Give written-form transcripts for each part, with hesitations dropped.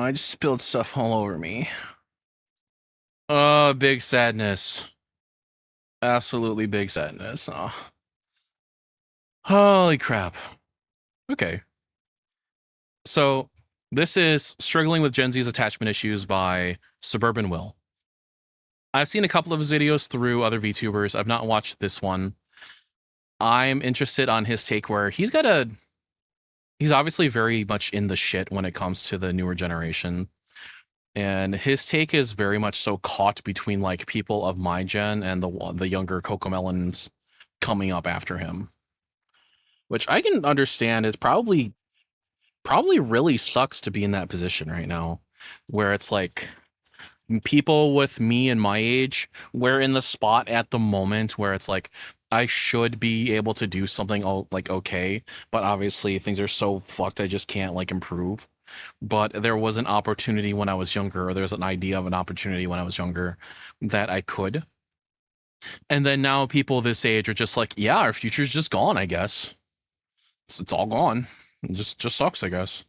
I just spilled stuff all over me. Big sadness. Absolutely big sadness. Oh. Holy crap. Okay. So, this is Struggling with Gen Z's Attachment Issues by Suburban Will. I've seen a couple of his videos through other VTubers. I've not watched this one. I'm interested on his take where he's obviously very much in the shit when it comes to the newer generation. And his take is very much so caught between like people of my gen and the younger Cocomelons coming up after him. Which I can understand is probably really sucks to be in that position right now, where it's like people with me and my age, we're in the spot at the moment where it's like I should be able to do something like okay, but obviously things are so fucked I just can't like improve. But there was an opportunity when I was younger, or there's an idea of an opportunity when I was younger that I could. And then now people this age are just like, yeah, our future's just gone, I guess. It's all gone. It just sucks, I guess.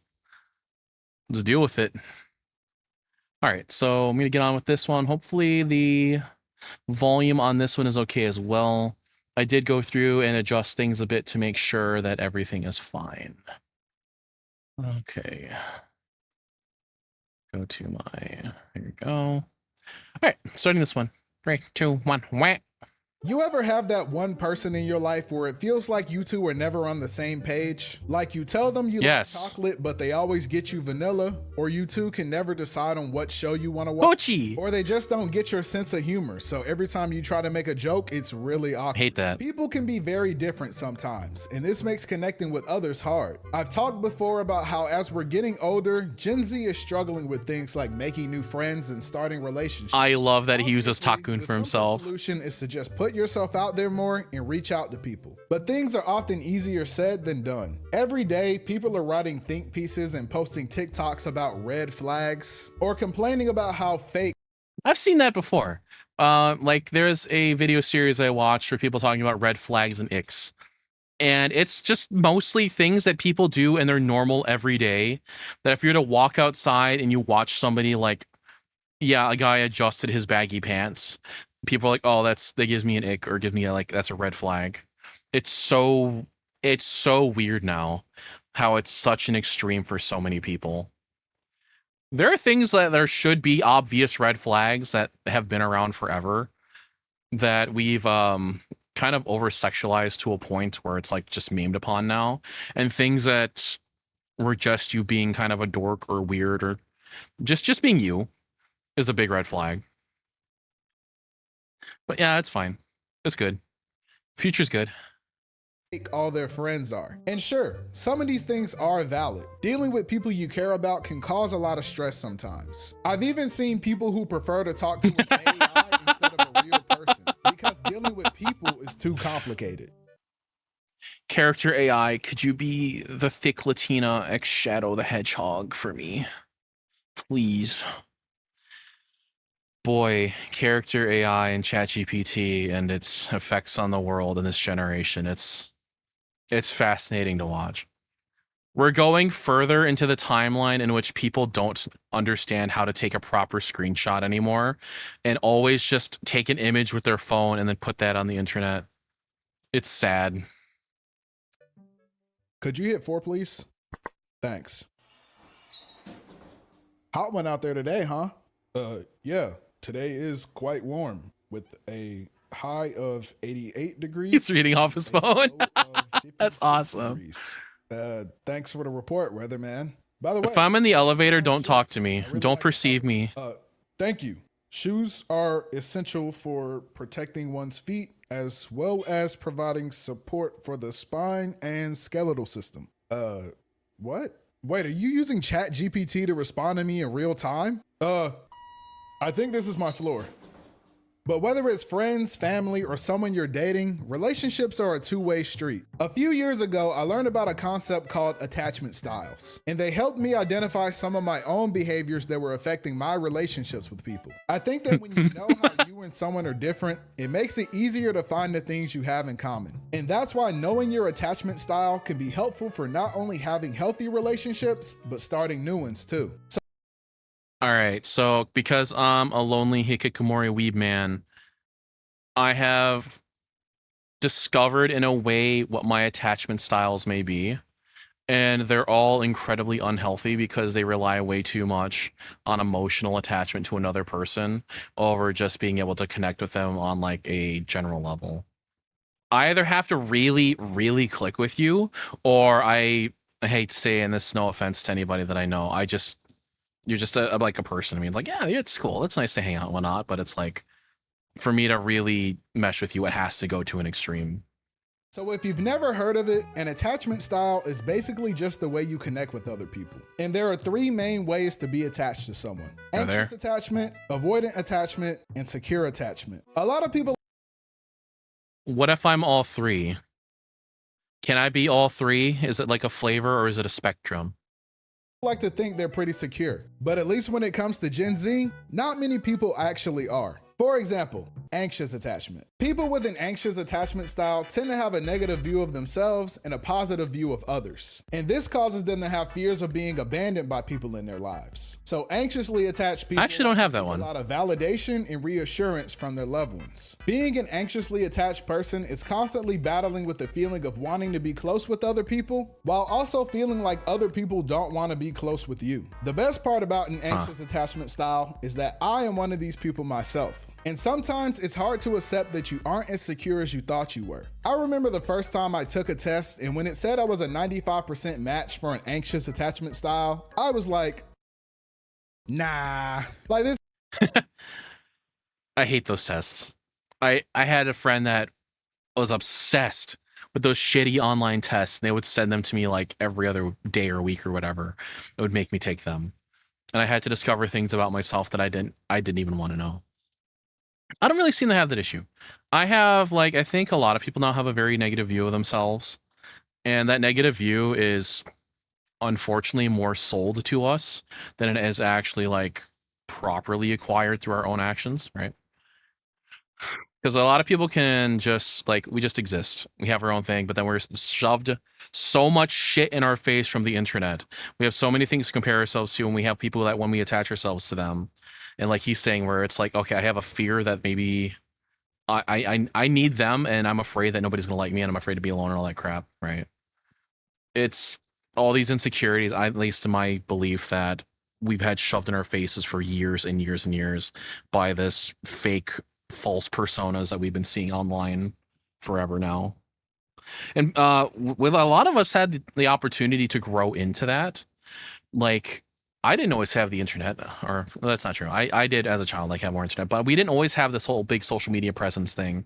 Let's deal with it. All right, so I'm going to get on with this one. Hopefully the volume on this one is okay as well. I did go through and adjust things a bit to make sure that everything is fine. Okay. Go to my, here we go. All right, starting this one. 3, 2, 1, whack. You ever have that one person in your life where it feels like you two are never on the same page? Like you tell them you like chocolate, but they always get you vanilla, or you two can never decide on what show you want to watch, Mochi. Or they just don't get your sense of humor, so every time you try to make a joke, it's really awkward. Hate that. People can be very different sometimes, and this makes connecting with others hard. I've talked before about how as we're getting older, Gen Z is struggling with things like making new friends and starting relationships. I love that he uses Takun for himself. The solution is to just put yourself out there more and reach out to people. But things are often easier said than done. Every day, people are writing think pieces and posting TikToks about red flags or complaining about how fake. I've seen that before. Like there's a video series I watched where people talking about red flags and icks. And it's just mostly things that people do in their normal everyday, that if you're to walk outside and you watch somebody like, yeah, a guy adjusted his baggy pants, people are like, oh, that gives me an ick, or give me a, like, that's a red flag. It's so weird now how it's such an extreme for so many people. There are things that there should be obvious red flags that have been around forever that we've kind of over sexualized to a point where it's like just memed upon now, and things that were just you being kind of a dork or weird or just being you is a big red flag. But yeah, it's fine. It's good. Future's good. All their friends are. And sure, some of these things are valid. Dealing with people you care about can cause a lot of stress sometimes. I've even seen people who prefer to talk to an AI instead of a real person because dealing with people is too complicated. Character AI, could you be the thick Latina ex Shadow the Hedgehog for me? Please. Boy, character AI and ChatGPT and its effects on the world in this generation, it's fascinating to watch. We're going further into the timeline in which people don't understand how to take a proper screenshot anymore and always just take an image with their phone and then put that on the internet. It's sad. Could you hit 4, please? Thanks. Hot one out there today, huh? Yeah. Today is quite warm with a high of 88 degrees. He's reading off his phone. That's awesome. Thanks for the report, weatherman. By the way, if I'm in the elevator, don't talk to me. Really don't perceive me. Thank you. Shoes are essential for protecting one's feet as well as providing support for the spine and skeletal system. What? Wait, are you using ChatGPT to respond to me in real time? I think this is my floor. But whether it's friends, family, or someone you're dating, relationships are a two-way street. A few years ago, I learned about a concept called attachment styles, and they helped me identify some of my own behaviors that were affecting my relationships with people. I think that when you know how you and someone are different, it makes it easier to find the things you have in common. And that's why knowing your attachment style can be helpful for not only having healthy relationships, but starting new ones too. All right, so because I'm a lonely hikikomori weeb man, I have discovered in a way what my attachment styles may be, and they're all incredibly unhealthy because they rely way too much on emotional attachment to another person over just being able to connect with them on like a general level. I either have to really, really click with you, or I hate to say, and this is no offense to anybody that I know, you're just like a person. I mean, like, yeah, it's cool. It's nice to hang out and whatnot, but it's like, for me to really mesh with you, it has to go to an extreme. So if you've never heard of it, an attachment style is basically just the way you connect with other people. And there are three main ways to be attached to someone: anxious attachment, avoidant attachment, and secure attachment. A lot of people... What if I'm all three? Can I be all three? Is it like a flavor or is it a spectrum? like to think they're pretty secure, but at least when it comes to Gen Z, not many people actually are. For example, anxious attachment. People with an anxious attachment style tend to have a negative view of themselves and a positive view of others. And this causes them to have fears of being abandoned by people in their lives. So anxiously attached people I actually don't have that one. A lot of validation and reassurance from their loved ones. Being an anxiously attached person is constantly battling with the feeling of wanting to be close with other people, while also feeling like other people don't want to be close with you. The best part about an anxious attachment style is that I am one of these people myself. And sometimes it's hard to accept that you aren't as secure as you thought you were. I remember the first time I took a test, and when it said I was a 95% match for an anxious attachment style, I was like, nah, like this. I hate those tests. I had a friend that was obsessed with those shitty online tests. They would send them to me like every other day or week or whatever. It would make me take them. And I had to discover things about myself that I didn't even want to know. I don't really seem to have that issue. I have, like, I think a lot of people now have a very negative view of themselves. And that negative view is unfortunately more sold to us than it is actually, like, properly acquired through our own actions, right? Because a lot of people can just, like, we just exist. We have our own thing, but then we're shoved so much shit in our face from the internet. We have so many things to compare ourselves to, and we have people that when we attach ourselves to them. And like he's saying, where it's like, okay, I have a fear that maybe I need them, and I'm afraid that nobody's gonna like me, and I'm afraid to be alone and all that crap, right? It's all these insecurities, at least in my belief, that we've had shoved in our faces for years and years and years by this fake, false personas that we've been seeing online forever now. And with a lot of us had the opportunity to grow into that, like, I didn't always have the internet, or well, that's not true. I did as a child, like, have more internet, but we didn't always have this whole big social media presence thing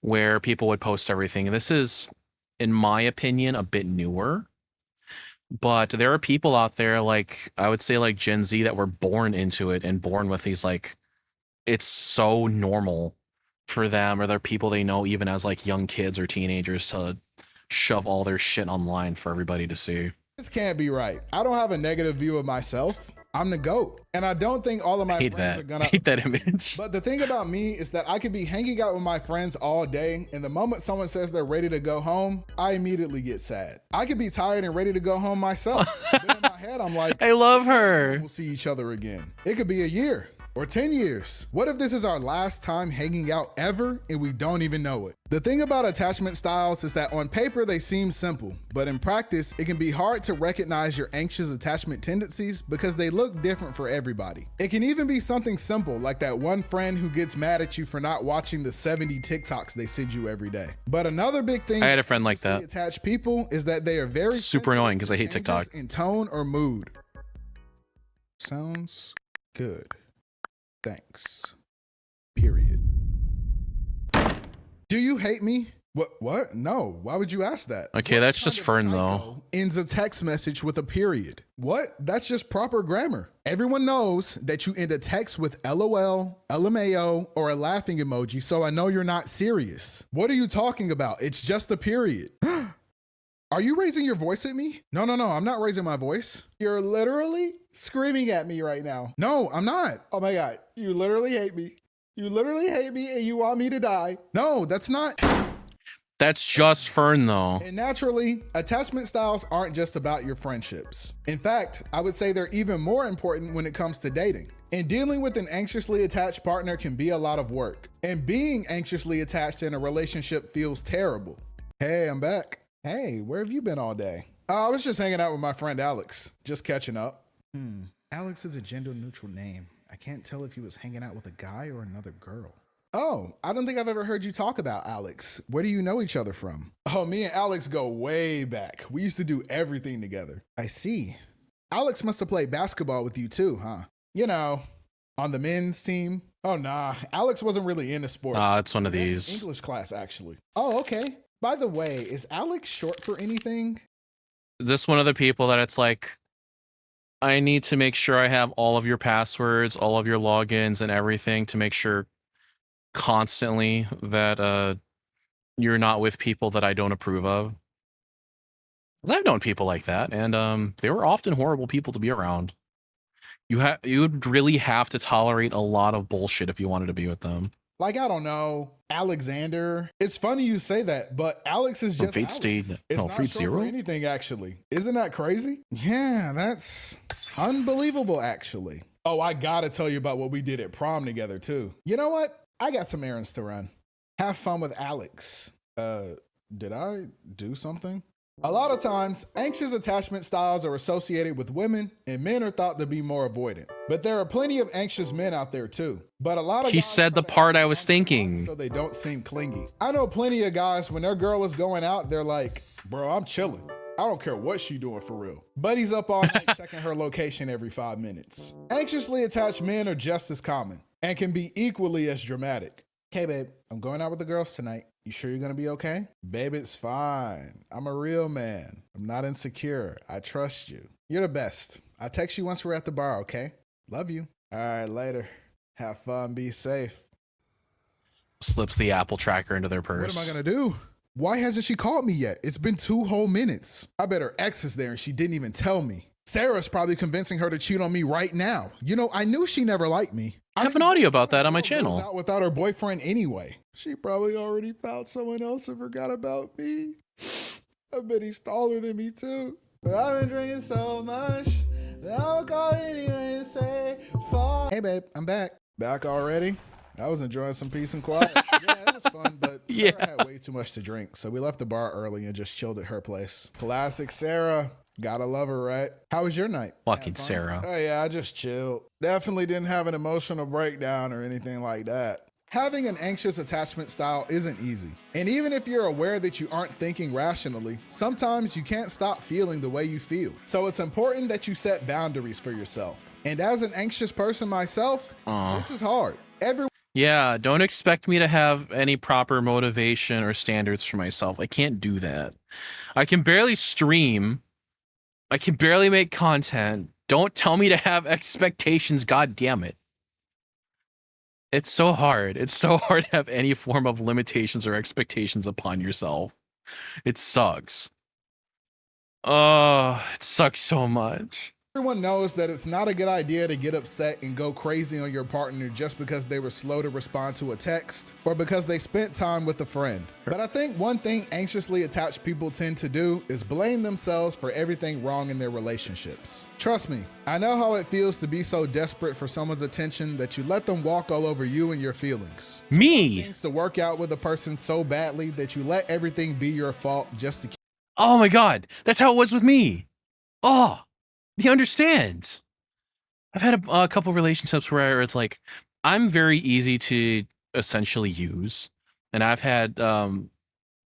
where people would post everything. And this is, in my opinion, a bit newer. But there are people out there, like, I would say, like Gen Z, that were born into it and born with these, like, it's so normal for them, or they're people they know even as like young kids or teenagers, to shove all their shit online for everybody to see. This can't be right. I don't have a negative view of myself. I'm the GOAT. And I don't think all of my friends are gonna hate that image. But the thing about me is that I could be hanging out with my friends all day, and the moment someone says they're ready to go home, I immediately get sad. I could be tired and ready to go home myself. But in my head, I'm like, I love her. We'll see each other again. It could be a year or 10 years. What if this is our last time hanging out ever and we don't even know it? The thing about attachment styles is that on paper they seem simple, but in practice it can be hard to recognize your anxious attachment tendencies because they look different for everybody. It can even be something simple like that one friend who gets mad at you for not watching the 70 TikToks they send you every day. But another big thing I had a friend like that. Attached people is that they are very super annoying because I hate TikTok. In tone or mood. Sounds good. Thanks. Period. Do you hate me? What? No. Why would you ask that? Okay, that's just Fern though. Ends a text message with a period. What? That's just proper grammar. Everyone knows that you end a text with LOL, LMAO, or a laughing emoji, so I know you're not serious. What are you talking about? It's just a period. Are you raising your voice at me? No, I'm not raising my voice. You're literally screaming at me right now. No, I'm not. Oh my God, you literally hate me. You literally hate me and you want me to die. No, that's not. That's just Fern, though. And naturally, attachment styles aren't just about your friendships. In fact, I would say they're even more important when it comes to dating. And dealing with an anxiously attached partner can be a lot of work. And being anxiously attached in a relationship feels terrible. Hey, I'm back. Hey, where have you been all day? I was just hanging out with my friend Alex, just catching up. Alex is a gender neutral name. I can't tell if he was hanging out with a guy or another girl. Oh, I don't think I've ever heard you talk about Alex. Where do you know each other from? Oh, me and Alex go way back. We used to do everything together. I see. Alex must have played basketball with you too, huh? You know, on the men's team. Oh, nah, Alex wasn't really into sports. It's one of these. English class, actually. Oh, okay. By the way, is Alex short for anything? Is this one of the people that it's like, I need to make sure I have all of your passwords, all of your logins and everything to make sure constantly that you're not with people that I don't approve of. 'Cause I've known people like that, and they were often horrible people to be around. You would really have to tolerate a lot of bullshit if you wanted to be with them. Like, I don't know, Alexander. It's funny you say that, but Alex is just Fate Alex. Stayed, It's no, not Fate short Zero? for anything, actually. Isn't that crazy? Yeah, that's unbelievable, actually. Oh, I gotta tell you about what we did at prom together, too. You know what? I got some errands to run. Have fun with Alex. Did I do something? A lot of times, anxious attachment styles are associated with women, and men are thought to be more avoidant. But there are plenty of anxious men out there too. But a lot of He guys said try the to part act I was thinking. so they don't seem clingy. I know plenty of guys when their girl is going out, they're like, "Bro, I'm chilling. I don't care what she doing for real." But he's up all night checking her location every 5 minutes. Anxiously attached men are just as common and can be equally as dramatic. "Hey babe, I'm going out with the girls tonight. You sure you're gonna be okay?" "Babe, it's fine. I'm a real man. I'm not insecure. I trust you. You're the best. I'll text you once we're at the bar, okay? Love you." "All right, later. Have fun, be safe." Slips the Apple tracker into their purse. What am I gonna do? Why hasn't she called me yet? It's been 2 whole minutes. I bet her ex is there and she didn't even tell me. Sarah's probably convincing her to cheat on me right now. You know, I knew she never liked me. I have an audio about that on my Goes channel. out without her boyfriend anyway. She probably already found someone else and forgot about me. I bet he's taller than me too. But I've been drinking so much that I'll call anyway and say, fuck. Hey babe, I'm back. Back already? I was enjoying some peace and quiet. Yeah, it was fun, but Sarah had way too much to drink, so we left the bar early and just chilled at her place. Classic Sarah. Gotta love her, right? How was your night? Fucking Sarah. Oh yeah, I just chilled. Definitely didn't have an emotional breakdown or anything like that. Having an anxious attachment style isn't easy. And even if you're aware that you aren't thinking rationally, sometimes you can't stop feeling the way you feel. So it's important that you set boundaries for yourself. And as an anxious person myself, this is hard. Yeah, don't expect me to have any proper motivation or standards for myself. I can't do that. I can barely stream. I can barely make content. Don't tell me to have expectations, god damn it. It's so hard. It's so hard to have any form of limitations or expectations upon yourself. It sucks. Oh, it sucks so much. Everyone knows that it's not a good idea to get upset and go crazy on your partner just because they were slow to respond to a text or because they spent time with a friend. But I think one thing anxiously attached people tend to do is blame themselves for everything wrong in their relationships. Trust me, I know how it feels to be so desperate for someone's attention that you let them walk all over you and your feelings. Me! Things to work out with a person so badly that you let everything be your fault just to keep. Oh my god, that's how it was with me. Oh, he understands. I've had a couple relationships where it's like, I'm very easy to essentially use. And I've had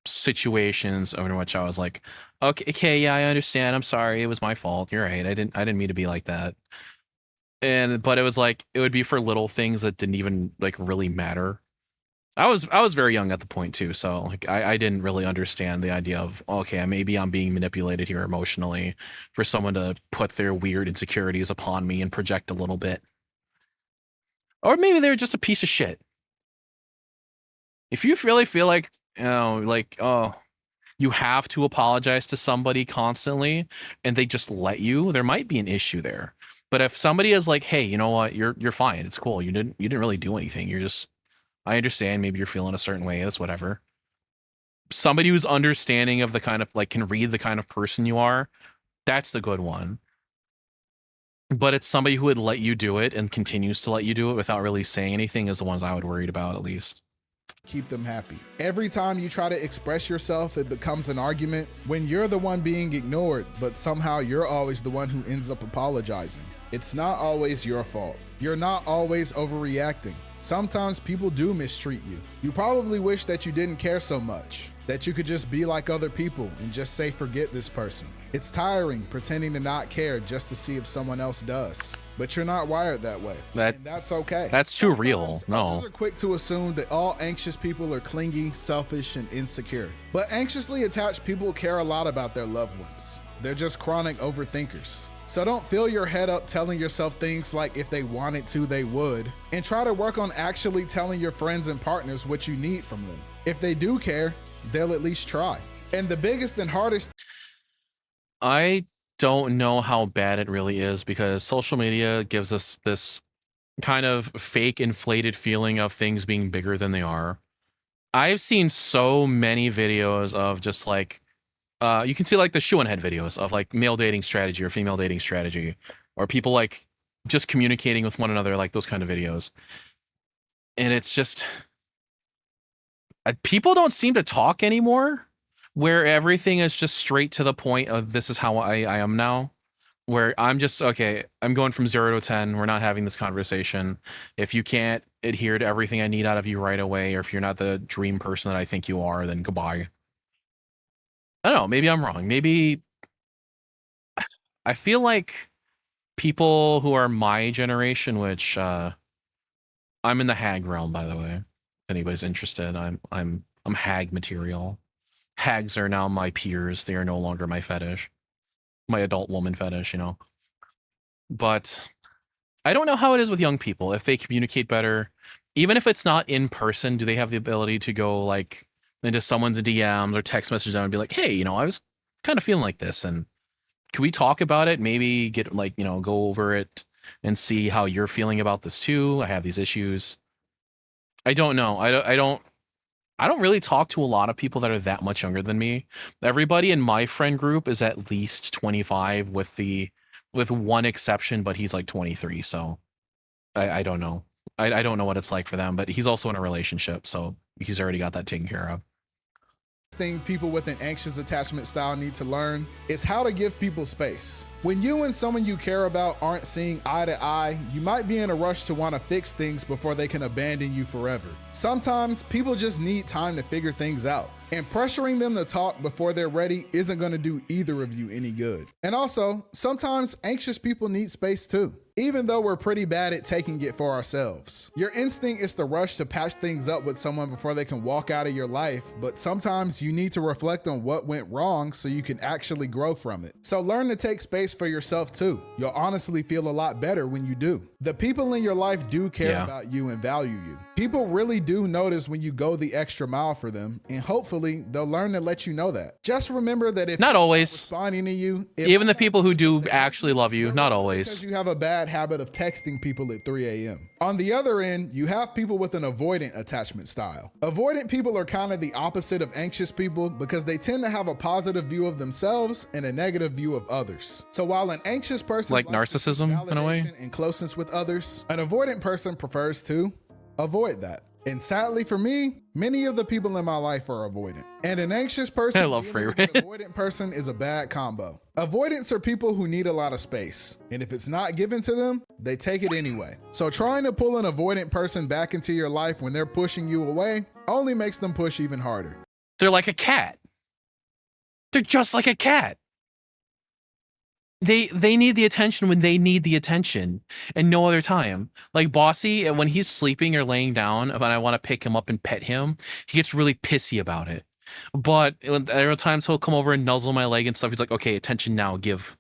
situations in which I was like, okay, yeah, I understand. I'm sorry. It was my fault. You're right. I didn't mean to be like that. But it was like, it would be for little things that didn't even like really matter. I was very young at the point too, so like I didn't really understand the idea of, okay, maybe I'm being manipulated here emotionally for someone to put their weird insecurities upon me and project a little bit. Or maybe they're just a piece of shit. If you really feel like, you know, like, oh, you have to apologize to somebody constantly and they just let you, there might be an issue there. But if somebody is like, hey, you know what, you're fine, it's cool, you didn't really do anything, you're just, I understand maybe you're feeling a certain way, that's whatever. somebody who's understanding of the kind of like can read the kind of person you are, that's the good one. But it's somebody who would let you do it and continues to let you do it without really saying anything is the ones I would worried about, at least. Keep them happy. Every time you try to express yourself, it becomes an argument when you're the one being ignored, but somehow you're always the one who ends up apologizing. It's not always your fault. You're not always overreacting. Sometimes people do mistreat you. You probably wish that you didn't care so much, that you could just be like other people and just say, forget this person. It's tiring pretending to not care just to see if someone else does. But you're not wired that way. And that's okay. That's too real. No. Others are quick to assume that all anxious people are clingy, selfish, and insecure. But anxiously attached people care a lot about their loved ones. They're just chronic overthinkers. So don't fill your head up telling yourself things like if they wanted to, they would. And try to work on actually telling your friends and partners what you need from them. If they do care, they'll at least try. And the biggest and hardest... I don't know how bad it really is because social media gives us this kind of fake inflated feeling of things being bigger than they are. I've seen so many videos of just like you can see like the shoe and head videos of like male dating strategy or female dating strategy, or people like just communicating with one another, like those kind of videos. And it's just people don't seem to talk anymore, where everything is just straight to the point of this is how I am now, where I'm just, okay, I'm going from 0 to 10. We're not having this conversation. If you can't adhere to everything I need out of you right away, or if you're not the dream person that I think you are, then goodbye. I don't know. Maybe I'm wrong. Maybe I feel like people who are my generation, which I'm in the hag realm, by the way. If anybody's interested, I'm hag material. Hags are now my peers. They are no longer my fetish, my adult woman fetish, you know. But I don't know how it is with young people. If they communicate better, even if it's not in person, do they have the ability to go like into someone's DMs or text message them and be like, hey, you know, I was kind of feeling like this, and can we talk about it? Maybe get like, you know, go over it and see how you're feeling about this too. I have these issues. I don't know. I don't really talk to a lot of people that are that much younger than me. Everybody in my friend group is at least 25 with one exception, but he's like 23. So I don't know. I don't know what it's like for them, but he's also in a relationship. So he's already got that taken care of. Thing people with an anxious attachment style need to learn is how to give people space. When you and someone you care about aren't seeing eye to eye, you might be in a rush to want to fix things before they can abandon you forever. Sometimes people just need time to figure things out, and pressuring them to talk before they're ready isn't going to do either of you any good. And also, sometimes anxious people need space too, even though we're pretty bad at taking it for ourselves. Your instinct is to rush to patch things up with someone before they can walk out of your life, but sometimes you need to reflect on what went wrong so you can actually grow from it. So learn to take space for yourself too. You'll honestly feel a lot better when you do. The people in your life do care about you and value you. People really do notice when you go the extra mile for them, and hopefully they'll learn to let you know that. Just remember that if not always responding to you, even the people who do actually love you, not always, because you have a bad habit of texting people at 3 a.m. On the other end, you have people with an avoidant attachment style. Avoidant people are kind of the opposite of anxious people because they tend to have a positive view of themselves and a negative view of others. So while an anxious person like narcissism in a way and closeness with others, an avoidant person prefers to avoid that. And sadly for me, many of the people in my life are avoidant. And an anxious person, I love free an avoidant person is a bad combo. Avoidants are people who need a lot of space. And if it's not given to them, they take it anyway. So trying to pull an avoidant person back into your life when they're pushing you away only makes them push even harder. They're like a cat. They're just like a cat. They need the attention when they need the attention and no other time. Like Bossy, when he's sleeping or laying down, when I want to pick him up and pet him, he gets really pissy about it. But there are times he'll come over and nuzzle my leg and stuff. He's like, okay, attention now, give.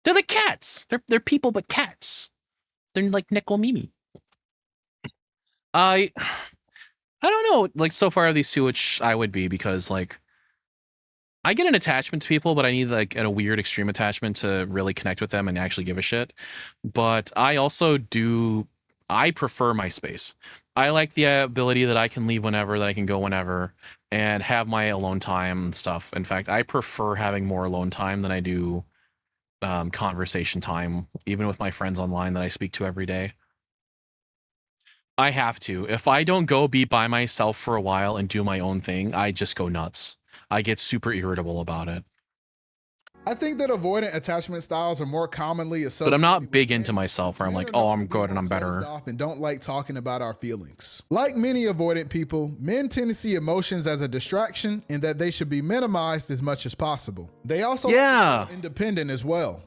They're like cats. They're people, but cats. They're like Neko Mimi. I don't know. Like so far these two, which I would be, because like I get an attachment to people, but I need like a weird extreme attachment to really connect with them and actually give a shit. But I also I prefer my space. I like the ability that I can leave whenever, that I can go whenever, and have my alone time and stuff. In fact, I prefer having more alone time than I do conversation time, even with my friends online that I speak to every day. I have to. If I don't go be by myself for a while and do my own thing, I just go nuts. I get super irritable about it. I think that avoidant attachment styles are more commonly associated. But I'm not with big men, into myself since where I'm men like, are oh, known I'm to be good and more I'm closed better. off and don't like talking about our feelings. Like many avoidant people, men tend to see emotions as a distraction and that they should be minimized as much as possible. They also Yeah. feel independent as well.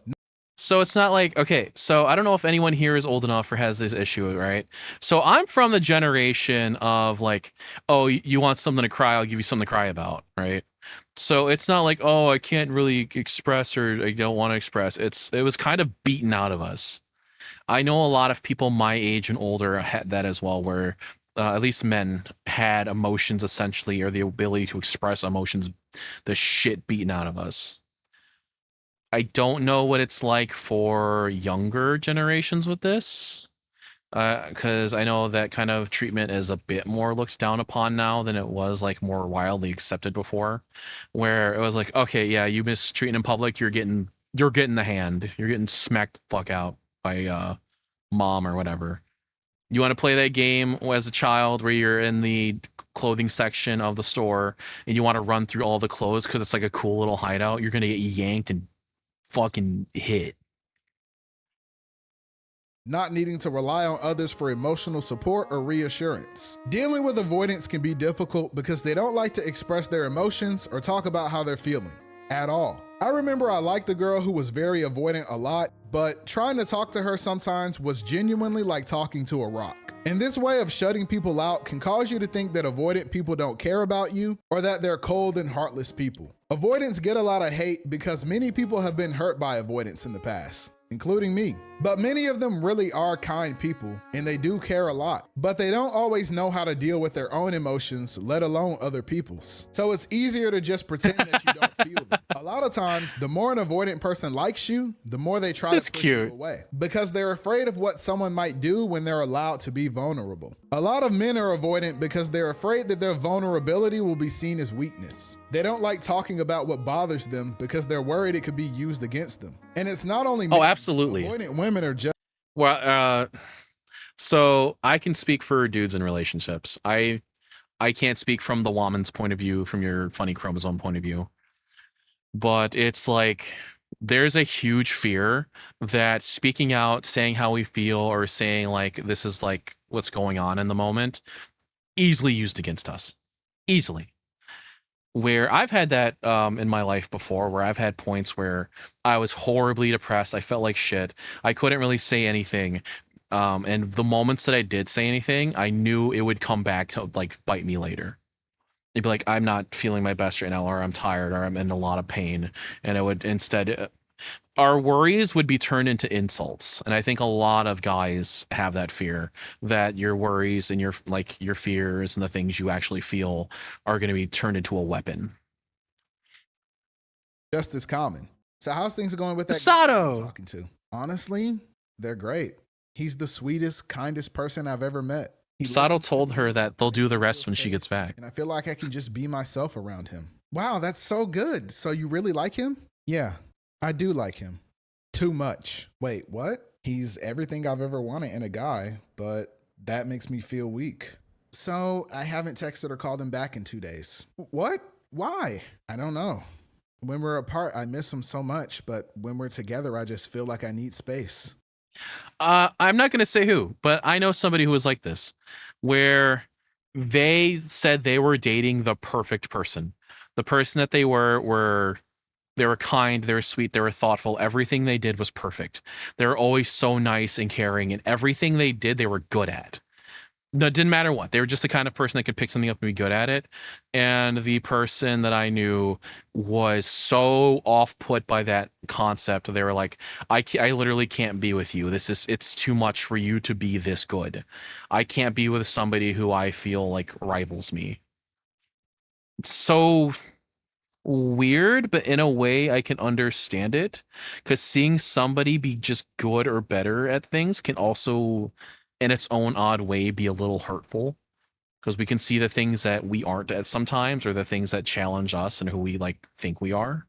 So it's not like, okay, so I don't know if anyone here is old enough or has this issue, right? So I'm from the generation of like, oh, you want something to cry, I'll give you something to cry about, right? So it's not like, oh, I can't really express or I don't want to express. It was kind of beaten out of us. I know a lot of people my age and older had that as well, where at least men had emotions essentially, or the ability to express emotions, the shit beaten out of us. I don't know what it's like for younger generations with this, because I know that kind of treatment is a bit more looked down upon now than it was like more widely accepted before, where it was like, okay, yeah, you mistreating in public, you're getting the hand, you're getting smacked the fuck out by mom or whatever. You want to play that game as a child where you're in the clothing section of the store and you want to run through all the clothes because it's like a cool little hideout, you're gonna get yanked and fucking hit. Not needing to rely on others for emotional support or reassurance. Dealing with avoidance can be difficult because they don't like to express their emotions or talk about how they're feeling at all. I remember I liked the girl who was very avoidant a lot, but trying to talk to her sometimes was genuinely like talking to a rock. And this way of shutting people out can cause you to think that avoidant people don't care about you or that they're cold and heartless people. Avoidants get a lot of hate because many people have been hurt by avoidance in the past, including me. But many of them really are kind people and they do care a lot, but they don't always know how to deal with their own emotions, let alone other people's. So it's easier to just pretend that you don't feel them. A lot of times, the more an avoidant person likes you, the more they try to push you away because they're afraid of what someone might do when they're allowed to be vulnerable. A lot of men are avoidant because they're afraid that their vulnerability will be seen as weakness. They don't like talking about what bothers them because they're worried it could be used against them. And it's not only men. Oh, absolutely. Avoidant women are just. Well, so I can speak for dudes in relationships. I can't speak from the woman's point of view, from your funny chromosome point of view. But it's like there's a huge fear that speaking out, saying how we feel, or saying like this is like what's going on in the moment, easily used against us. Easily. Where I've had that in my life before, where I've had points where I was horribly depressed. I felt like shit. I couldn't really say anything. And the moments that I did say anything, I knew it would come back to like bite me later. It'd be like, I'm not feeling my best right now, or I'm tired, or I'm in a lot of pain. And it would instead, our worries would be turned into insults. And I think a lot of guys have that fear that your worries and your fears and the things you actually feel are going to be turned into a weapon. Just as common. So how's things going with that guy you're talking to? Honestly, they're great. He's the sweetest, kindest person I've ever met. Sato told her that they'll do the rest when she gets back. And I feel like I can just be myself around him. Wow, that's so good. So you really like him? Yeah, I do like him. Too much. Wait, what? He's everything I've ever wanted in a guy, but that makes me feel weak. So I haven't texted or called him back in 2 days. What? Why? I don't know. When we're apart, I miss him so much, but when we're together, I just feel like I need space. I'm not going to say who, but I know somebody who was like this, where they said they were dating the perfect person. The person that they were they were kind, they were sweet, they were thoughtful. Everything they did was perfect. They were always so nice and caring, and everything they did, they were good at. No, it didn't matter what. They were just the kind of person that could pick something up and be good at it. And the person that I knew was so off put by that concept. They were like, I literally can't be with you. It's too much for you to be this good. I can't be with somebody who I feel like rivals me. It's so weird, but in a way I can understand it. Because seeing somebody be just good or better at things can also, in its own odd way, be a little hurtful. because we can see the things that we aren't at sometimes, or the things that challenge us and who we like think we are.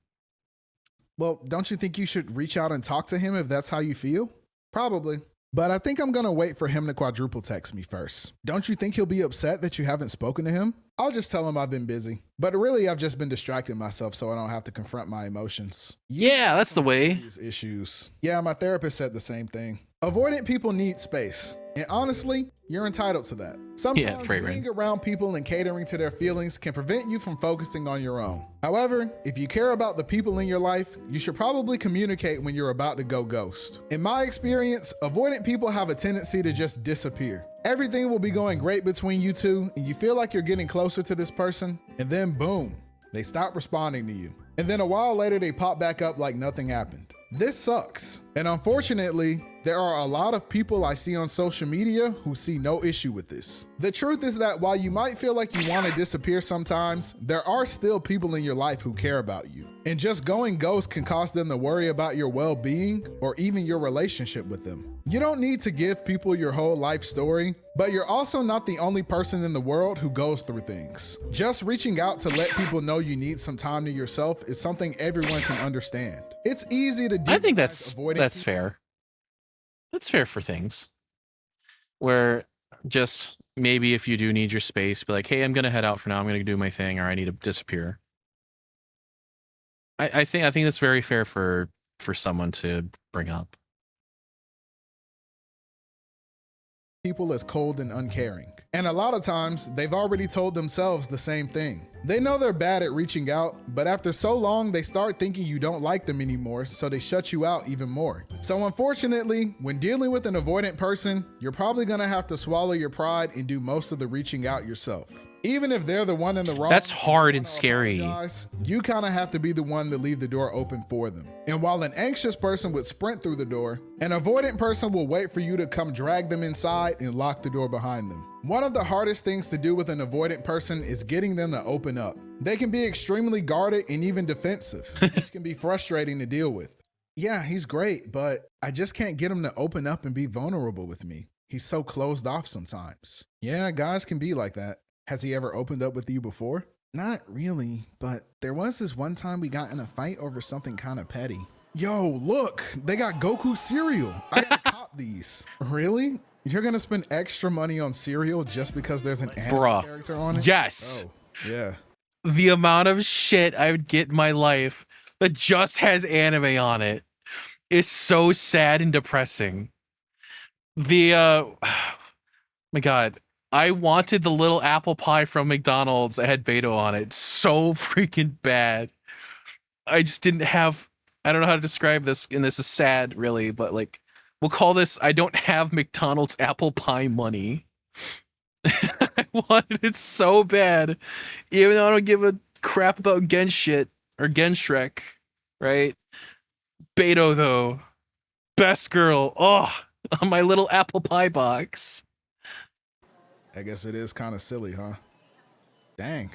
Well, don't you think you should reach out and talk to him if that's how you feel? Probably. But I think I'm gonna wait for him to quadruple text me first. Don't you think he'll be upset that you haven't spoken to him? I'll just tell him I've been busy. But really, I've just been distracting myself so I don't have to confront my emotions. Yeah, that's the way. Serious issues. Yeah, my therapist said the same thing. Avoidant people need space. And honestly, you're entitled to that. Sometimes being around people and catering to their feelings can prevent you from focusing on your own. However, if you care about the people in your life, you should probably communicate when you're about to go ghost. In my experience, avoidant people have a tendency to just disappear. Everything will be going great between you two, and you feel like you're getting closer to this person, and then boom, they stop responding to you. And then a while later, they pop back up like nothing happened. This sucks. And unfortunately, there are a lot of people I see on social media who see no issue with this. The truth is that while you might feel like you want to disappear sometimes, there are still people in your life who care about you. And just going ghost can cause them to worry about your well-being or even your relationship with them. You don't need to give people your whole life story, but you're also not the only person in the world who goes through things. Just reaching out to let people know you need some time to yourself is something everyone can understand. It's easy to do. I think that's fair. That's fair for things where just maybe if you do need your space, be like, hey, I'm gonna head out for now. I'm gonna do my thing, or I need to disappear. I think that's very fair for someone to bring up. People as cold and uncaring. And a lot of times, they've already told themselves the same thing. They know they're bad at reaching out, but after so long, they start thinking you don't like them anymore, so they shut you out even more. So unfortunately, when dealing with an avoidant person, you're probably gonna have to swallow your pride and do most of the reaching out yourself. Even if they're the one in the wrong. That's hard and scary. You kind of have to be the one to leave the door open for them. And while an anxious person would sprint through the door, an avoidant person will wait for you to come drag them inside and lock the door behind them. One of the hardest things to do with an avoidant person is getting them to open up. They can be extremely guarded and even defensive, which can be frustrating to deal with. Yeah, he's great, but I just can't get him to open up and be vulnerable with me. He's so closed off sometimes. Yeah, guys can be like that. Has he ever opened up with you before? Not really, but there was this one time we got in a fight over something kind of petty. Yo, look, they got Goku cereal. I gotta cop these. Really? You're gonna spend extra money on cereal just because there's an anime character on it? Yes. Oh, yeah. The amount of shit I would get in my life that just has anime on it is so sad and depressing. My God. I wanted the little apple pie from McDonald's that had Beto on it so freaking bad. I just didn't have, I don't know how to describe this, and this is sad really, but like, we'll call this, I don't have McDonald's apple pie money. I wanted it so bad, even though I don't give a crap about Gen shit or Gen Shrek, right? Beto though, best girl, oh, on my little apple pie box. I guess it is kind of silly, huh? Dang,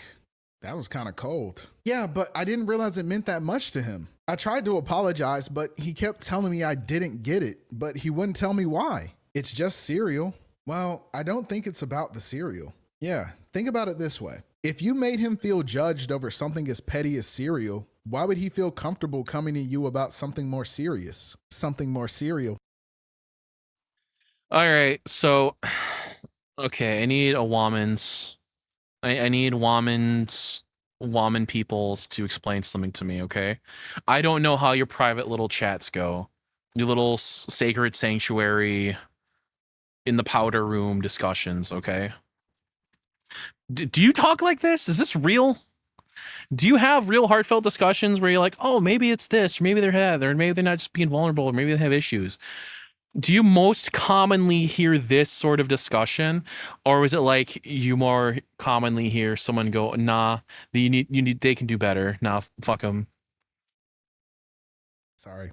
that was kind of cold. Yeah, but I didn't realize it meant that much to him. I tried to apologize, but he kept telling me I didn't get it, but he wouldn't tell me why. It's just cereal. Well, I don't think it's about the cereal. Yeah, think about it this way. If you made him feel judged over something as petty as cereal, why would he feel comfortable coming to you about something more serious? Something more serial. All right, so... Okay, I need a woman's. I need woman peoples to explain something to me, okay? I don't know how your private little chats go. Your little sacred sanctuary in the powder room discussions, okay? Do you talk like this? Is this real? Do you have real heartfelt discussions where you're like, oh, maybe it's this, or maybe they're that, or maybe they're not just being vulnerable, or maybe they have issues? Do you most commonly hear this sort of discussion, or is it like you more commonly hear someone go, "Nah, you need, they can do better. Nah, fuck them." Sorry.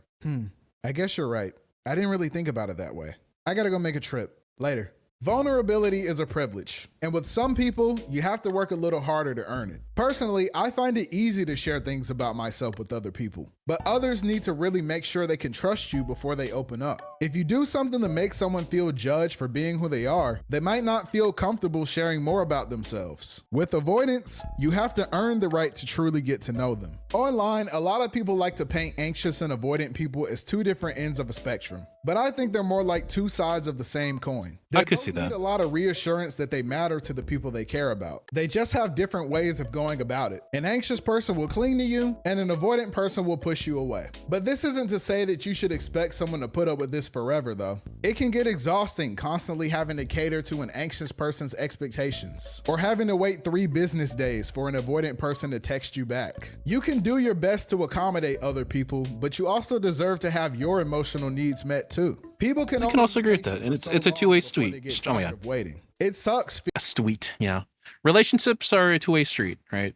I guess you're right. I didn't really think about it that way. I gotta go make a trip. Later. Vulnerability is a privilege, and with some people, you have to work a little harder to earn it. Personally, I find it easy to share things about myself with other people, but but others need to really make sure they can trust you before they open up. If you do something to make someone feel judged for being who they are, they might not feel comfortable sharing more about themselves. With avoidance, you have to earn the right to truly get to know them. Online, a lot of people like to paint anxious and avoidant people as two different ends of a spectrum, but I think they're more like two sides of the same coin. I could see that. They need a lot of reassurance that they matter to the people they care about. They just have different ways of going about it. An anxious person will cling to you, and an avoidant person will push you away. But this isn't to say that you should expect someone to put up with this forever, though. It can get exhausting constantly having to cater to an anxious person's expectations, or having to wait 3 business days for an avoidant person to text you back. You can do your best to accommodate other people, but you also deserve to have your emotional needs met too. People can also agree with that, and it's a two-way street. Oh my God. Waiting. It sucks. Sweet, yeah. Relationships are a two-way street, right?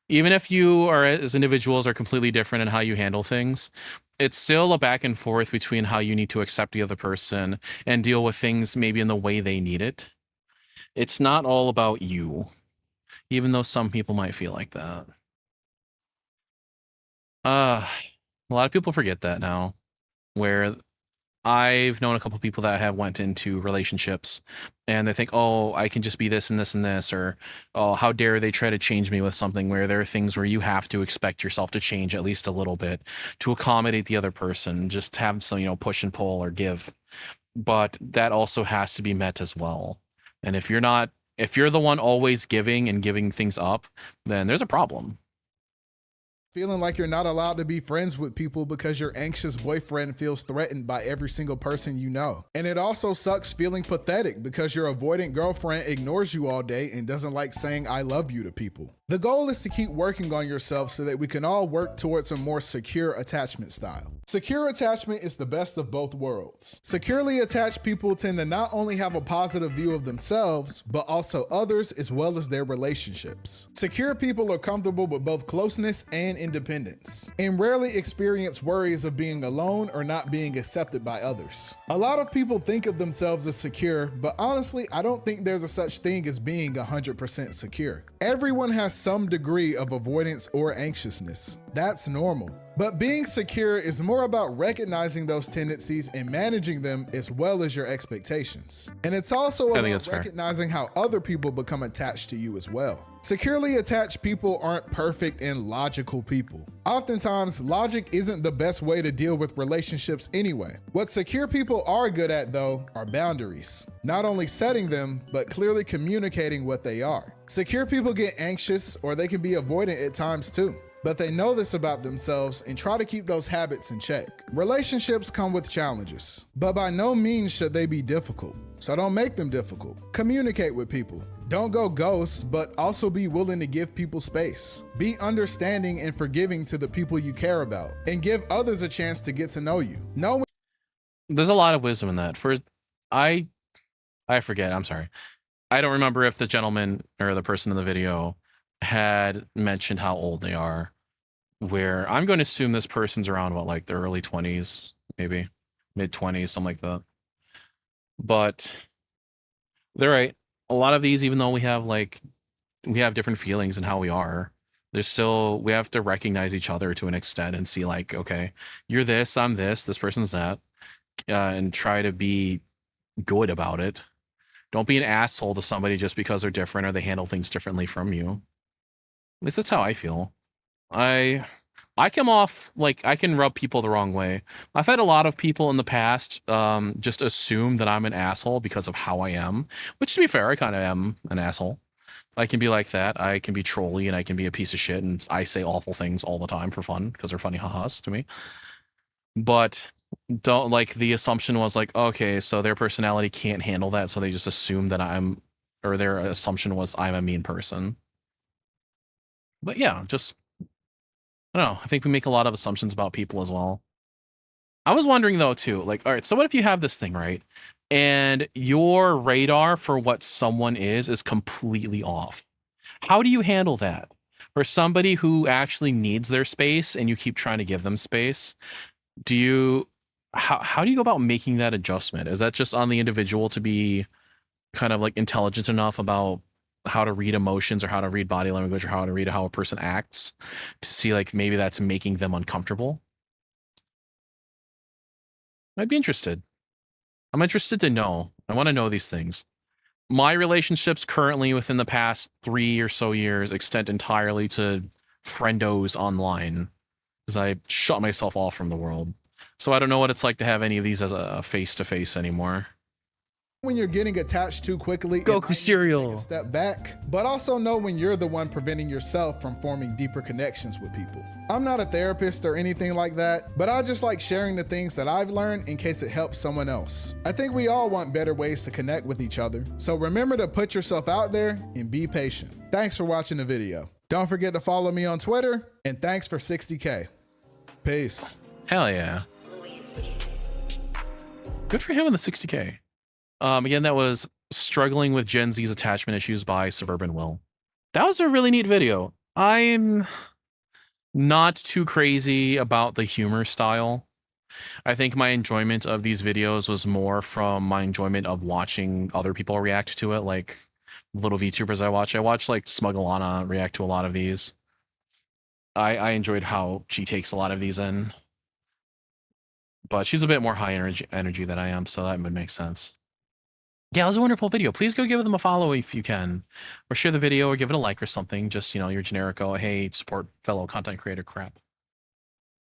Even if you are as individuals are completely different in how you handle things, it's still a back and forth between how you need to accept the other person and deal with things maybe in the way they need it. It's not all about you, even though some people might feel like that. A lot of people forget that now, where I've known a couple people that have went into relationships and they think, oh, I can just be this and this and this, or oh, how dare they try to change me with something, where there are things where you have to expect yourself to change at least a little bit to accommodate the other person, just have some, push and pull or give. But that also has to be met as well. And if you're the one always giving and giving things up, then there's a problem. Feeling like you're not allowed to be friends with people because your anxious boyfriend feels threatened by every single person you know. And it also sucks feeling pathetic because your avoidant girlfriend ignores you all day and doesn't like saying I love you to people. The goal is to keep working on yourself so that we can all work towards a more secure attachment style. Secure attachment is the best of both worlds. Securely attached people tend to not only have a positive view of themselves, but also others as well as their relationships. Secure people are comfortable with both closeness and independence, and rarely experience worries of being alone or not being accepted by others. A lot of people think of themselves as secure, but honestly, I don't think there's a such thing as being 100% secure. Everyone has some degree of avoidance or anxiousness. That's normal. But being secure is more about recognizing those tendencies and managing them as well as your expectations. And it's also about recognizing how other people become attached to you as well. Securely attached people aren't perfect and logical people. Oftentimes, logic isn't the best way to deal with relationships anyway. What secure people are good at, though, are boundaries. Not only setting them, but clearly communicating what they are. Secure people get anxious, or they can be avoidant at times too. But they know this about themselves and try to keep those habits in check. Relationships come with challenges, but by no means should they be difficult. So don't make them difficult. Communicate with people. Don't go ghost, but also be willing to give people space. Be understanding and forgiving to the people you care about, and give others a chance to get to know you. There's a lot of wisdom in that. I forget, I'm sorry. I don't remember if the gentleman or the person in the video had mentioned how old they are, where I'm going to assume this person's around what, like the early 20s, maybe mid 20s, something like that. But they're right. A lot of these, even though we have different feelings and how we are, we have to recognize each other to an extent and see like, okay, you're this, I'm this person's that, and try to be good about it. Don't be an asshole to somebody just because they're different or they handle things differently from you. At least that's how I feel. I come off like I can rub people the wrong way. I've had a lot of people in the past just assume that I'm an asshole because of how I am, which to be fair, I kind of am an asshole. I can be like that. I can be trolly and I can be a piece of shit and I say awful things all the time for fun because they're funny ha-has to me. But don't like the assumption was like, okay, so their personality can't handle that, so they just assume that their assumption was I'm a mean person. But yeah, just, I don't know. I think we make a lot of assumptions about people as well. I was wondering though too, like, all right, so what if you have this thing, right? And your radar for what someone is completely off. How do you handle that? For somebody who actually needs their space and you keep trying to give them space, how do you go about making that adjustment? Is that just on the individual to be kind of like intelligent enough about how to read emotions or how to read body language or how to read how a person acts to see like maybe that's making them uncomfortable? I'd be interested. I'm interested to know. I want to know these things. My relationships currently within the past 3 or so years extend entirely to friendos online because I shut myself off from the world. So I don't know what it's like to have any of these as a face-to-face anymore. When you're getting attached too quickly, it Goku might need to cereal. take a step back, but also know when you're the one preventing yourself from forming deeper connections with people. I'm not a therapist or anything like that, but I just like sharing the things that I've learned in case it helps someone else. I think we all want better ways to connect with each other, so remember to put yourself out there and be patient. Thanks for watching the video. Don't forget to follow me on Twitter, and thanks for 60K. Peace. Hell yeah. Good for him on the 60K. Again, that was Struggling with Gen Z's Attachment Issues by Suburban Will. That was a really neat video. I'm not too crazy about the humor style. I think my enjoyment of these videos was more from my enjoyment of watching other people react to it, like little VTubers I watch. I watch like Smugglana react to a lot of these. I enjoyed how she takes a lot of these in. But she's a bit more high energy than I am, so that would make sense. Yeah, it was a wonderful video. Please go give them a follow if you can. Or share the video or give it a like or something. Just, you know, your generic, oh, hey, support fellow content creator crap.